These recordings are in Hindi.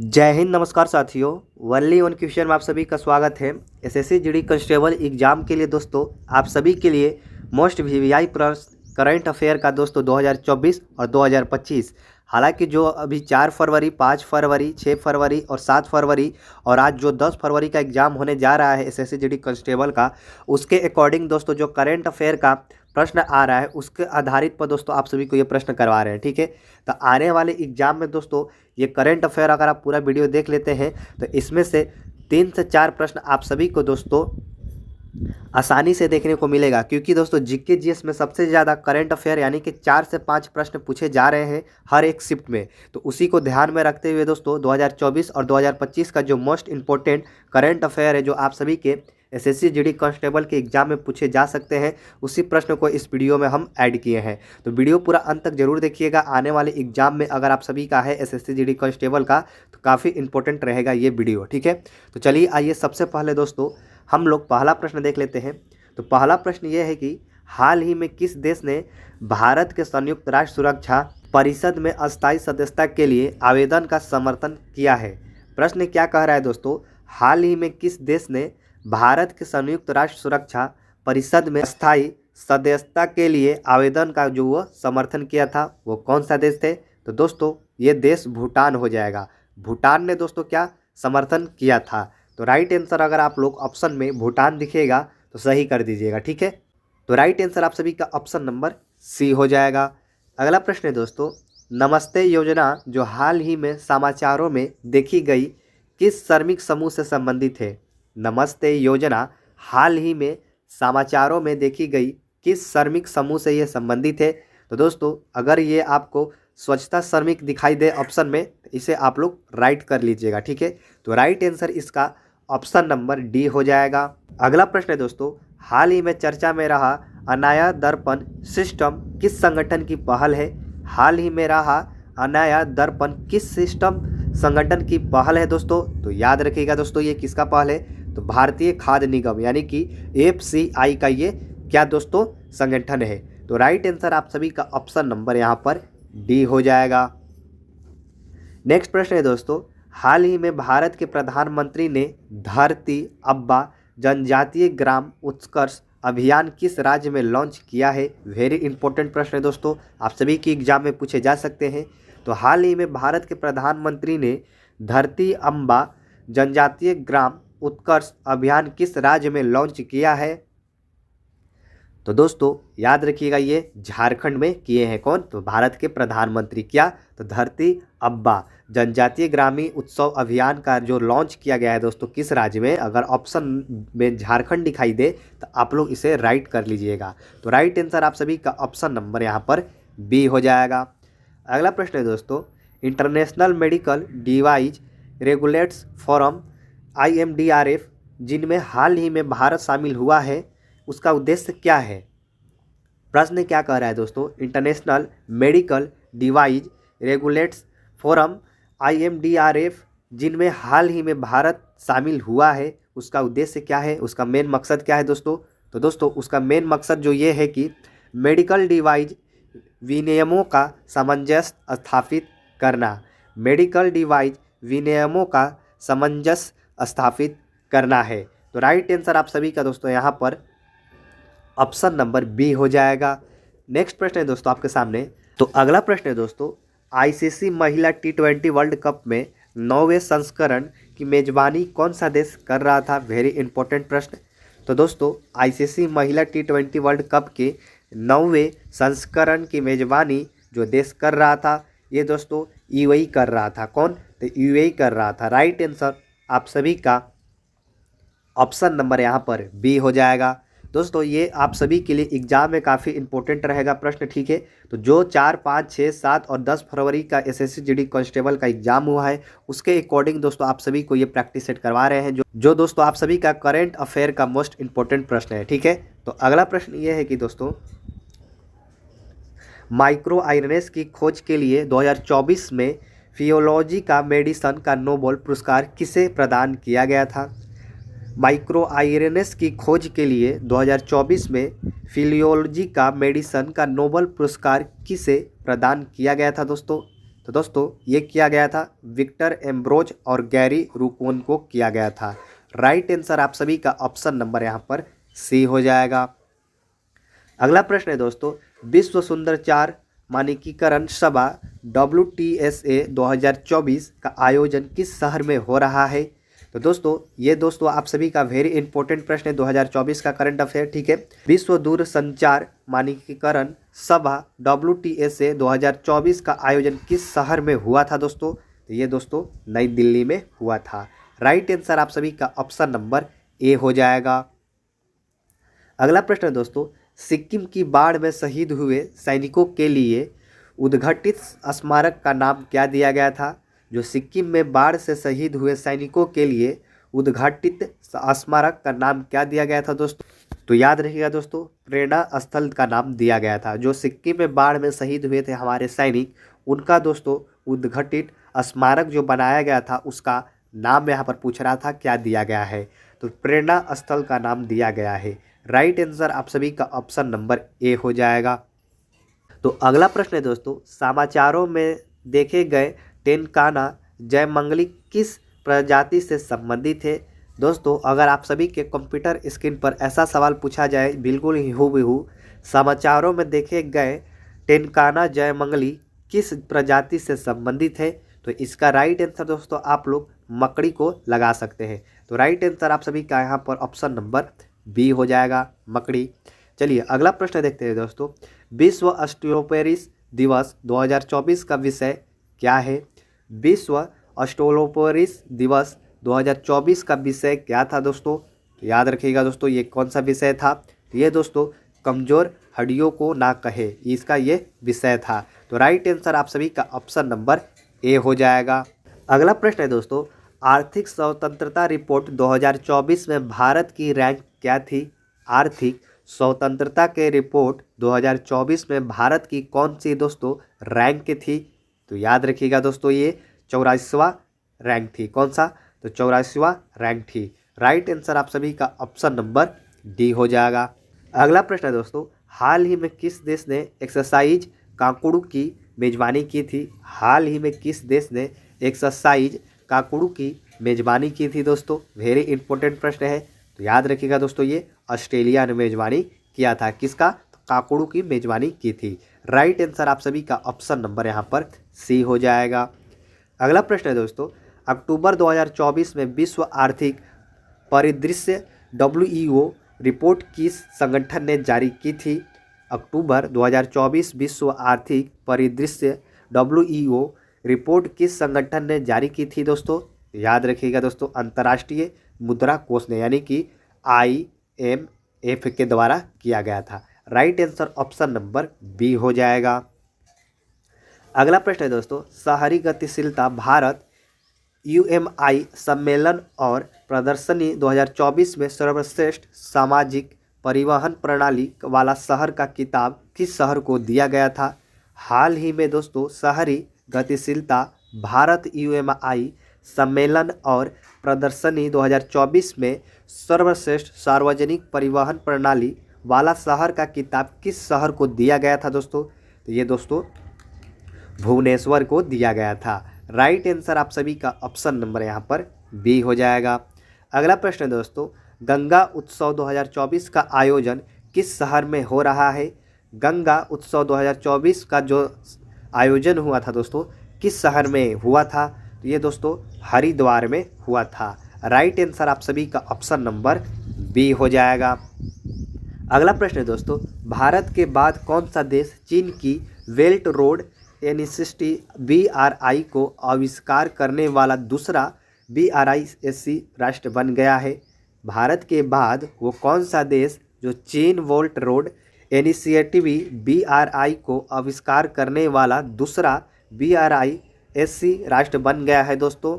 जय हिंद, नमस्कार साथियों। वनली वन क्वेश्चन में आप सभी का स्वागत है। एसएससी जीडी कांस्टेबल एग्जाम के लिए दोस्तों आप सभी के लिए मोस्ट वीवीआई प्रश्न करंट अफेयर का दोस्तों 2024 और 2025। हालांकि जो अभी 4 फरवरी, 5 फरवरी, 6 फरवरी और 7 फरवरी और आज जो 10 फरवरी का एग्जाम होने जा रहा है एसएससी जीडी कांस्टेबल का, उसके अकॉर्डिंग दोस्तों जो करंट अफेयर का प्रश्न आ रहा है उसके आधारित पर दोस्तों आप सभी को ये प्रश्न करवा रहे हैं। ठीक है, तो आने वाले एग्जाम में दोस्तों ये करंट अफेयर अगर आप पूरा वीडियो देख लेते हैं तो इसमें से 3 से 4 प्रश्न आप सभी को दोस्तों आसानी से देखने को मिलेगा, क्योंकि दोस्तों जीके जीएस में सबसे ज़्यादा करंट अफेयर यानी कि 4 से 5 प्रश्न पूछे जा रहे हैं हर एक शिफ्ट में। तो उसी को ध्यान में रखते हुए दोस्तों 2024 और 2025 का जो मोस्ट इम्पोर्टेंट करंट अफेयर है जो आप सभी के एसएससी जीडी कांस्टेबल के एग्जाम में पूछे जा सकते हैं, उसी प्रश्न को इस वीडियो में हम ऐड किए हैं। तो वीडियो पूरा अंत तक जरूर देखिएगा। आने वाले एग्जाम में अगर आप सभी का है एसएससी जीडी कांस्टेबल का तो काफ़ी इंपॉर्टेंट रहेगा ये वीडियो। ठीक है, तो चलिए आइए सबसे पहले दोस्तों हम लोग पहला प्रश्न देख लेते हैं। तो पहला प्रश्न ये है कि हाल ही में किस देश ने भारत के संयुक्त राष्ट्र सुरक्षा परिषद में अस्थायी सदस्यता के लिए आवेदन का समर्थन किया है। प्रश्न क्या कह रहा है दोस्तों, हाल ही में किस देश ने भारत के संयुक्त राष्ट्र सुरक्षा परिषद में अस्थायी सदस्यता के लिए आवेदन का जो वो समर्थन किया था, वो कौन सा देश थे? तो दोस्तों ये देश भूटान हो जाएगा। भूटान ने दोस्तों क्या समर्थन किया था? तो राइट आंसर अगर आप लोग ऑप्शन में भूटान दिखेगा तो सही कर दीजिएगा। ठीक है, तो राइट आंसर आप सभी का ऑप्शन नंबर सी हो जाएगा। अगला प्रश्न है दोस्तों, नमस्ते योजना जो हाल ही में समाचारों में देखी गई किस श्रमिक समूह से संबंधित है? नमस्ते योजना हाल ही में समाचारों में देखी गई किस श्रमिक समूह से ये संबंधित है? तो दोस्तों अगर ये आपको स्वच्छता श्रमिक दिखाई दे ऑप्शन में, इसे आप लोग राइट कर लीजिएगा। ठीक है, तो राइट आंसर इसका ऑप्शन नंबर डी हो जाएगा। अगला प्रश्न है दोस्तों, हाल ही में चर्चा में रहा अनाया दर्पण सिस्टम किस संगठन की पहल है? हाल ही में रहा अनाया दर्पण किस सिस्टम संगठन की पहल है दोस्तों? तो याद रखिएगा दोस्तों ये किसका पहल है? तो भारतीय खाद्य निगम यानी कि एफसीआई का ये क्या दोस्तों संगठन है। तो राइट आंसर आप सभी का ऑप्शन नंबर यहाँ पर डी हो जाएगा। नेक्स्ट प्रश्न है दोस्तों, हाल ही में भारत के प्रधानमंत्री ने धरती अब्बा जनजातीय ग्राम उत्कर्ष अभियान किस राज्य में लॉन्च किया है? वेरी इंपॉर्टेंट प्रश्न है दोस्तों, आप सभी की एग्जाम में पूछे जा सकते हैं। तो हाल ही में भारत के प्रधानमंत्री ने धरती अम्बा जनजातीय ग्राम उत्कर्ष अभियान किस राज्य में लॉन्च किया है? तो दोस्तों याद रखिएगा ये झारखंड में किए हैं। कौन? तो भारत के प्रधानमंत्री। क्या? तो धरती अब्बा जनजातीय ग्रामीण उत्सव अभियान का जो लॉन्च किया गया है दोस्तों किस राज्य में? अगर ऑप्शन में झारखंड दिखाई दे तो आप लोग इसे राइट कर लीजिएगा। तो राइट आंसर आप सभी का ऑप्शन नंबर यहाँ पर बी हो जाएगा। अगला प्रश्न है दोस्तों, international medical device regulators forum IMDRF जिनमें हाल ही में भारत शामिल हुआ है, उसका उद्देश्य क्या है? प्रश्न क्या कह रहा है दोस्तों, international medical device regulators forum IMDRF जिनमें हाल ही में भारत शामिल हुआ है, उसका उद्देश्य क्या है, उसका मेन मकसद क्या है दोस्तों? तो दोस्तों उसका मेन मकसद जो ये है कि मेडिकल डिवाइस विनियमों का सामंजस्य स्थापित करना। मेडिकल डिवाइस विनियमों का सामंजस्य स्थापित करना है। तो राइट आंसर आप सभी का दोस्तों यहाँ पर ऑप्शन नंबर बी हो जाएगा। नेक्स्ट प्रश्न है दोस्तों आपके सामने। तो अगला प्रश्न है दोस्तों, ICC महिला T20 वर्ल्ड कप में 9वें संस्करण की मेजबानी कौन सा देश कर रहा था? वेरी इंपॉर्टेंट प्रश्न। तो दोस्तों ICC महिला T20 वर्ल्ड कप के 9वें संस्करण की मेजबानी जो देश कर रहा था, ये दोस्तों UAE कर रहा था। कौन? तो UAE कर रहा था। राइट आंसर आप सभी का ऑप्शन नंबर यहाँ पर बी हो जाएगा। दोस्तों ये आप सभी के लिए एग्जाम में काफ़ी इंपॉर्टेंट रहेगा प्रश्न। ठीक है, तो जो 4, 5, 6, 7 और 10 फरवरी का एसएससी जीडी कांस्टेबल का एग्जाम हुआ है उसके अकॉर्डिंग दोस्तों आप सभी को ये प्रैक्टिस सेट करवा रहे हैं जो दोस्तों आप सभी का करंट अफेयर का मोस्ट इंपॉर्टेंट प्रश्न है। ठीक है, तो अगला प्रश्न ये है कि दोस्तों माइक्रो आरएनएस की खोज के लिए 2024 में फिजियोलॉजी का मेडिसन का नोबेल पुरस्कार किसे प्रदान किया गया था? माइक्रो आरएनएस की खोज के लिए 2024 में फिजियोलॉजी का मेडिसन का नोबेल पुरस्कार किसे प्रदान किया गया था दोस्तों? तो दोस्तों ये किया गया था विक्टर एम्ब्रोज और गैरी रूकोन को किया गया था। राइट आंसर आप सभी का ऑप्शन नंबर यहाँ पर सी हो जाएगा। अगला प्रश्न है दोस्तों, विश्व सुंदरचार मानकीकरण सभा WTSA 2024 का आयोजन किस शहर में हो रहा है? तो दोस्तों आप सभी का वेरी इंपॉर्टेंट प्रश्न है 2024 का करंट अफेयर, ठीक है। विश्व दूरसंचार मानकीकरण सभा WTSA 2024 का आयोजन किस शहर में हुआ था दोस्तों? तो ये दोस्तों नई दिल्ली में हुआ था। राइट आंसर आप सभी का ऑप्शन नंबर ए हो जाएगा। अगला प्रश्न है दोस्तों, सिक्किम की बाढ़ में शहीद हुए सैनिकों के लिए उद्घाटित स्मारक का नाम क्या दिया गया था? जो सिक्किम में बाढ़ से शहीद हुए सैनिकों के लिए उद्घाटित स्मारक का नाम क्या दिया गया था दोस्तों? तो याद रखिएगा दोस्तों, प्रेरणा स्थल का नाम दिया गया था। जो सिक्किम में बाढ़ में शहीद हुए थे हमारे सैनिक, उनका दोस्तों उद्घाटित स्मारक जो बनाया गया था उसका नाम यहाँ पर पूछ रहा था क्या दिया गया है, तो प्रेरणा स्थल का नाम दिया गया है। राइट आंसर आप सभी का ऑप्शन नंबर ए हो जाएगा। तो अगला प्रश्न है दोस्तों, समाचारों में देखे गए टेनकाना जयमंगली किस प्रजाति से संबंधित है? दोस्तों अगर आप सभी के कंप्यूटर स्क्रीन पर ऐसा सवाल पूछा जाए बिल्कुल ही हूबहू, समाचारों में देखे गए टेनकाना जयमंगली किस प्रजाति से संबंधित है, तो इसका राइट आंसर दोस्तों आप लोग मकड़ी को लगा सकते हैं। तो राइट आंसर आप सभी का यहाँ पर ऑप्शन नंबर बी हो जाएगा, मकड़ी। चलिए अगला प्रश्न देखते हैं दोस्तों, विश्व ऑस्टियोपोरोसिस दिवस 2024 का विषय क्या है? विश्व ऑस्टियोपोरोसिस दिवस 2024 का विषय क्या था दोस्तों? तो याद रखिएगा दोस्तों ये कौन सा विषय था? तो ये दोस्तों कमजोर हड्डियों को ना कहे, इसका ये विषय था। तो राइट आंसर आप सभी का ऑप्शन नंबर ए हो जाएगा। अगला प्रश्न है दोस्तों, आर्थिक स्वतंत्रता रिपोर्ट 2024 में भारत की रैंक क्या थी? आर्थिक स्वतंत्रता के रिपोर्ट 2024 में भारत की कौन सी दोस्तों रैंक थी? तो याद रखिएगा दोस्तों ये 84वां रैंक थी। कौन सा? तो 84वां रैंक थी। राइट आंसर आप सभी का ऑप्शन नंबर डी हो जाएगा। अगला प्रश्न है दोस्तों, हाल ही में किस देश ने एक्सरसाइज कांकुड़ू की मेजबानी की थी? हाल ही में किस देश ने एक्सरसाइज कांकुड़ू की मेजबानी की थी दोस्तों? वेरी इंपॉर्टेंट प्रश्न है। तो याद रखिएगा दोस्तों ये ऑस्ट्रेलिया ने मेजबानी किया था। किसका? तो कांकुड़ू की मेजबानी की थी। राइट आंसर आप सभी का ऑप्शन नंबर यहाँ पर सी हो जाएगा। अगला प्रश्न है दोस्तों, अक्टूबर 2024 में विश्व आर्थिक परिदृश्य WEO रिपोर्ट किस संगठन ने जारी की थी? अक्टूबर 2024 विश्व आर्थिक परिदृश्य WEO रिपोर्ट किस संगठन ने जारी की थी दोस्तों? याद रखिएगा दोस्तों अंतर्राष्ट्रीय मुद्रा कोष ने, यानी कि IMF के द्वारा किया गया था। Right answer option number B हो जाएगा। अगला प्रश्न है दोस्तों, शहरी गतिशीलता भारत UMI सम्मेलन और प्रदर्शनी 2024 में सर्वश्रेष्ठ सामाजिक परिवहन प्रणाली वाला शहर का खिताब किस शहर को दिया गया था? हाल ही में दोस्तों शहरी गतिशीलता भारत UMI सम्मेलन और प्रदर्शनी 2024 में सर्वश्रेष्ठ सार्वजनिक परिवहन प्रणाली वाला शहर का खिताब किस शहर को दिया गया था दोस्तों? तो ये दोस्तों भुवनेश्वर को दिया गया था। राइट आंसर आप सभी का ऑप्शन नंबर यहाँ पर बी हो जाएगा। अगला प्रश्न है दोस्तों, गंगा उत्सव 2024 का आयोजन किस शहर में हो रहा है? गंगा उत्सव 2024 का जो आयोजन हुआ था दोस्तों किस शहर में हुआ था? तो ये दोस्तों हरिद्वार में हुआ था। राइट आंसर आप सभी का ऑप्शन नंबर बी हो जाएगा। अगला प्रश्न है दोस्तों, भारत के बाद कौन सा देश चीन की बेल्ट रोड इनिशिएटिव BRI को आविष्कार करने वाला दूसरा BRICS राष्ट्र बन गया है? भारत के बाद वो कौन सा देश जो चीन बेल्ट रोड इनिशिएटिव BRI को आविष्कार करने वाला दूसरा BRICS राष्ट्र बन गया है दोस्तों?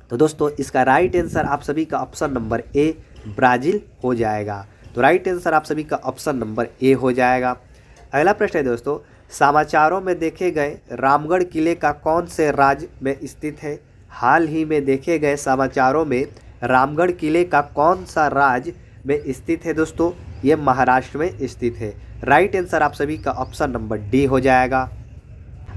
तो दोस्तों इसका राइट आंसर आप सभी का ऑप्शन नंबर ए ब्राज़ील हो जाएगा। तो राइट आंसर आप सभी का ऑप्शन नंबर ए हो जाएगा। अगला प्रश्न है दोस्तों, समाचारों में देखे गए रामगढ़ किले का कौन से राज्य में स्थित है? हाल ही में देखे गए समाचारों में रामगढ़ किले का कौन सा राज्य में स्थित है दोस्तों? ये महाराष्ट्र में स्थित है। राइट आंसर आप सभी का ऑप्शन नंबर डी हो जाएगा।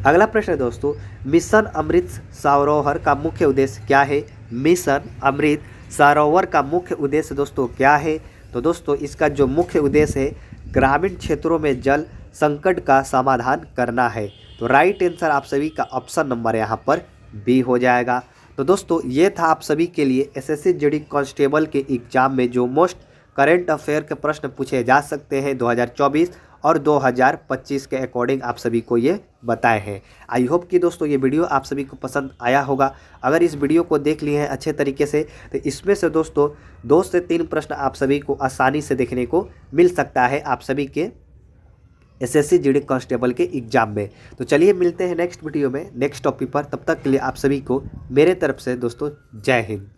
अगला प्रश्न है दोस्तों, मिशन अमृत सरोवर का मुख्य उद्देश्य क्या है? मिशन अमृत सरोवर का मुख्य उद्देश्य दोस्तों क्या है? तो दोस्तों इसका जो मुख्य उद्देश्य है, ग्रामीण क्षेत्रों में जल संकट का समाधान करना है। तो राइट आंसर आप सभी का ऑप्शन नंबर यहाँ पर बी हो जाएगा। तो दोस्तों ये था आप सभी के लिए एसएससी जीडी कांस्टेबल के एग्जाम में जो मोस्ट करंट अफेयर के प्रश्न पूछे जा सकते हैं 2024 और 2025 के अकॉर्डिंग आप सभी को ये बताए हैं। आई होप कि दोस्तों ये वीडियो आप सभी को पसंद आया होगा। अगर इस वीडियो को देख लिए हैं अच्छे तरीके से तो इसमें से दोस्तों 2 से 3 प्रश्न आप सभी को आसानी से देखने को मिल सकता है आप सभी के एसएससी जीडी कांस्टेबल के एग्जाम में। तो चलिए मिलते हैं नेक्स्ट वीडियो में नेक्स्ट टॉपिक पर। तब तक के लिए आप सभी को मेरे तरफ से दोस्तों जय हिंद।